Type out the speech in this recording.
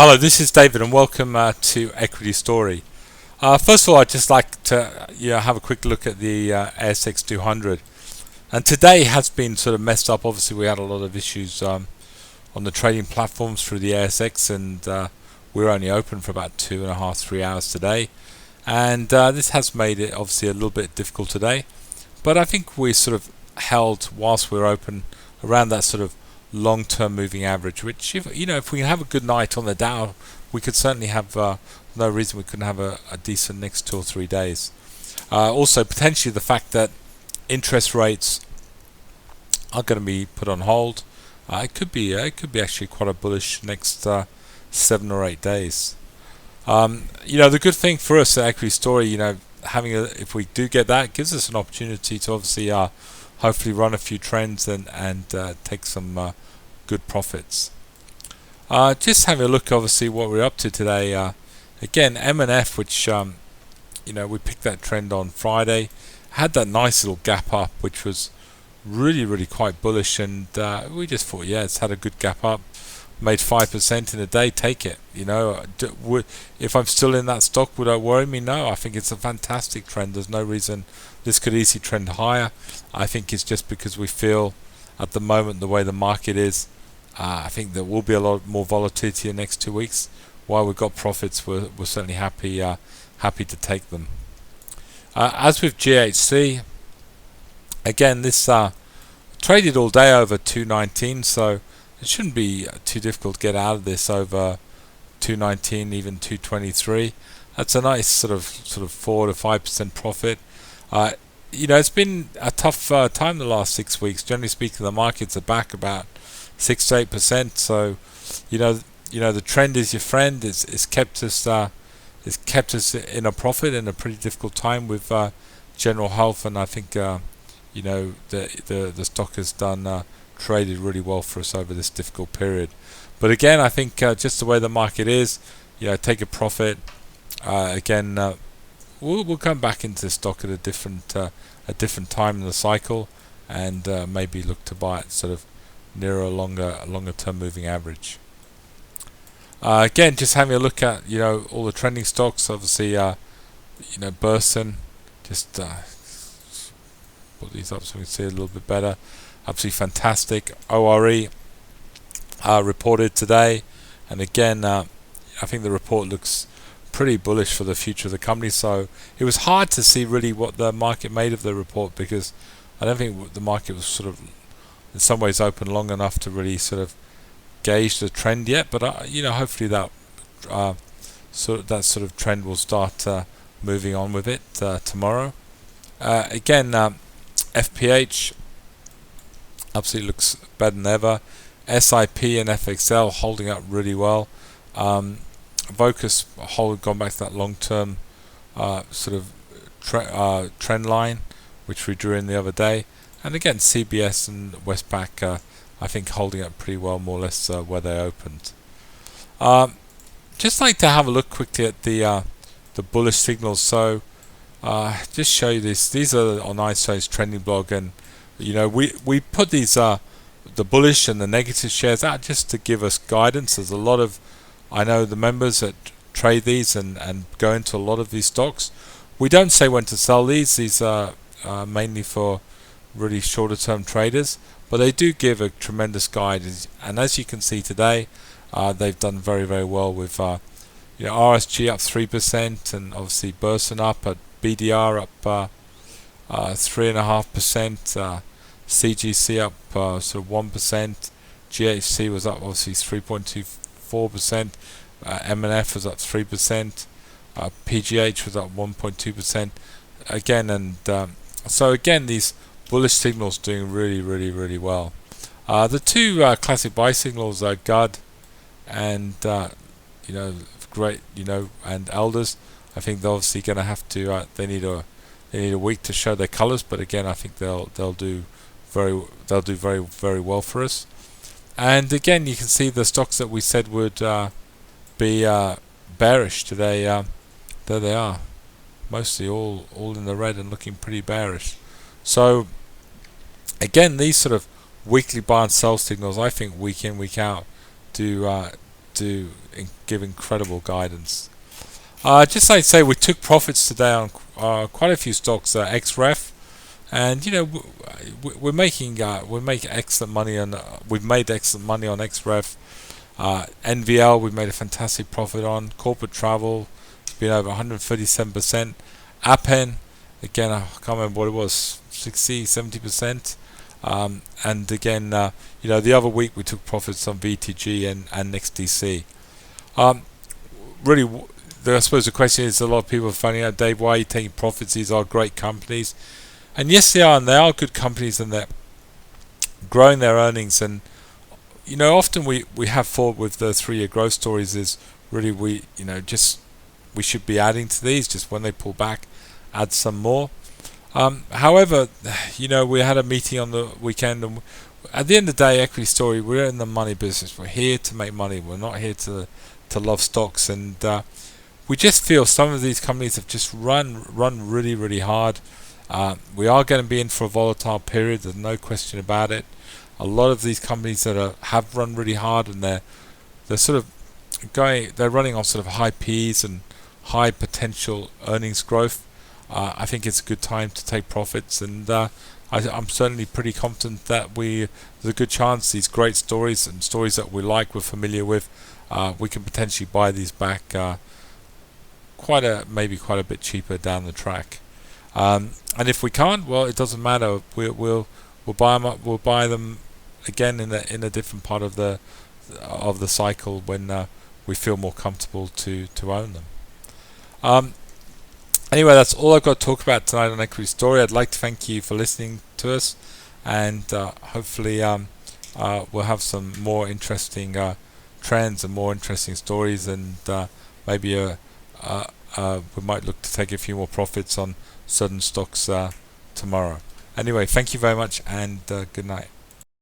Hello, this is David, and welcome to Equity Story. First of all, I'd just like to have a quick look at the ASX 200. And today has been sort of messed up. Obviously, we had a lot of issues on the trading platforms through the ASX, and we're only open for about 2.5, 3 hours today. And this has made it obviously a little bit difficult today. But I think we sort of held, whilst we're open, around that sort of long-term moving average, which if we can have a good night on the Dow, we could certainly have no reason we couldn't have a decent next 2 or 3 days. Also, potentially the fact that interest rates are going to be put on hold, it could be actually quite a bullish next 7 or 8 days. The good thing for us at Equity Story, if we do get that, it gives us an opportunity to obviously hopefully run a few trends and take some good profits. Just having a look, obviously, what we're up to today. Again, M&F, which we picked that trend on Friday, had that nice little gap up, which was really quite bullish, and we just thought, it's had a good gap up, made 5% in a day. Take it. If I'm still in that stock, would it worry me? No, I think it's a fantastic trend. There's no reason this could easily trend higher. I think it's just because we feel at the moment the way the market is, I think there will be a lot more volatility in the next 2 weeks. While we've got profits, we're certainly happy to take them. As with GHC, again, this traded all day over 219, so it shouldn't be too difficult to get out of this over 219, even 223. That's a nice sort of 4 to 5% profit. It's been a tough time the last 6 weeks. Generally speaking, the markets are back about 6 to 8%. So, the trend is your friend. It's kept us in a profit in a pretty difficult time with General Health, and I think the stock has traded really well for us over this difficult period. But again, I think just the way the market is, take a profit. Again, we'll come back into the stock at a different time in the cycle, and maybe look to buy it sort of near a longer term moving average. Again, just having a look at all the trending stocks. Obviously, Burson. Just put these up so we can see a little bit better. Absolutely fantastic. ORE reported today, and again, I think the report looks pretty bullish for the future of the company. So it was hard to see really what the market made of the report, because I don't think the market was sort of in some ways open long enough to really sort of gauge the trend yet. But hopefully that sort of trend will start moving on with it tomorrow. Again, FPH absolutely looks better than ever. SIP and FXL holding up really well. Vocus gone back to that long-term trend line, which we drew in the other day. And again, CBS and Westpac, I think holding up pretty well, more or less where they opened. Just like to have a look quickly at the bullish signals. So just show you this. These are on ISO's trending blog, and we put these the bullish and the negative shares out just to give us guidance. There's a lot of, I know, the members that trade these and go into a lot of these stocks. We don't say when to sell these. These are mainly for really shorter term traders, but they do give a tremendous guide. And as you can see today, they've done very well with RSG up 3%, and obviously Burson up, at BDR up 3.5%, CGC up sort of 1%, GHC was up obviously 3.24%, M&F was up 3%, PGH was up 1.2% again, and so again, these bullish signals doing really well. The two classic buy signals are GUD and great, and Elders. I think they're obviously going to have to. They need a week to show their colours, but again, I think they'll do very well for us. And again, you can see the stocks that we said would be bearish today. There they are, mostly all in the red and looking pretty bearish. So again, these sort of weekly buy and sell signals, I think week in, week out, do give incredible guidance. Just like I say, we took profits today on quite a few stocks, XREF, and we're making excellent money on. We've made excellent money on XREF. NVL, we've made a fantastic profit on. Corporate Travel, it's been over 137%. Appen, again, I can't remember what it was, 60, 70%. And again, the other week we took profits on VTG and NextDC. Really, I suppose the question is, a lot of people are finding out, Dave, why are you taking profits? These are great companies. And yes, they are, and they are good companies, and they're growing their earnings. And often we have thought with the 3-year growth stories is really we should be adding to these, just when they pull back, add some more. However, we had a meeting on the weekend, and at the end of the day, Equity Story, we're in the money business. We're here to make money. We're not here to love stocks, and we just feel some of these companies have just run really, really hard. We are going to be in for a volatile period. There's no question about it. A lot of these companies that have run really hard, and they're sort of they're running on sort of high P's and high potential earnings growth. I think it's a good time to take profits, and I'm certainly pretty confident that there's a good chance these great stories and stories that we like, we're familiar with, we can potentially buy these back maybe quite a bit cheaper down the track. And if we can't, well, it doesn't matter. We'll buy them up. We'll buy them again in a different part of the cycle when we feel more comfortable to own them. Anyway, that's all I've got to talk about tonight on Equity Story. I'd like to thank you for listening to us, and hopefully we'll have some more interesting trends and more interesting stories, and maybe we might look to take a few more profits on certain stocks tomorrow. Anyway, thank you very much, and good night.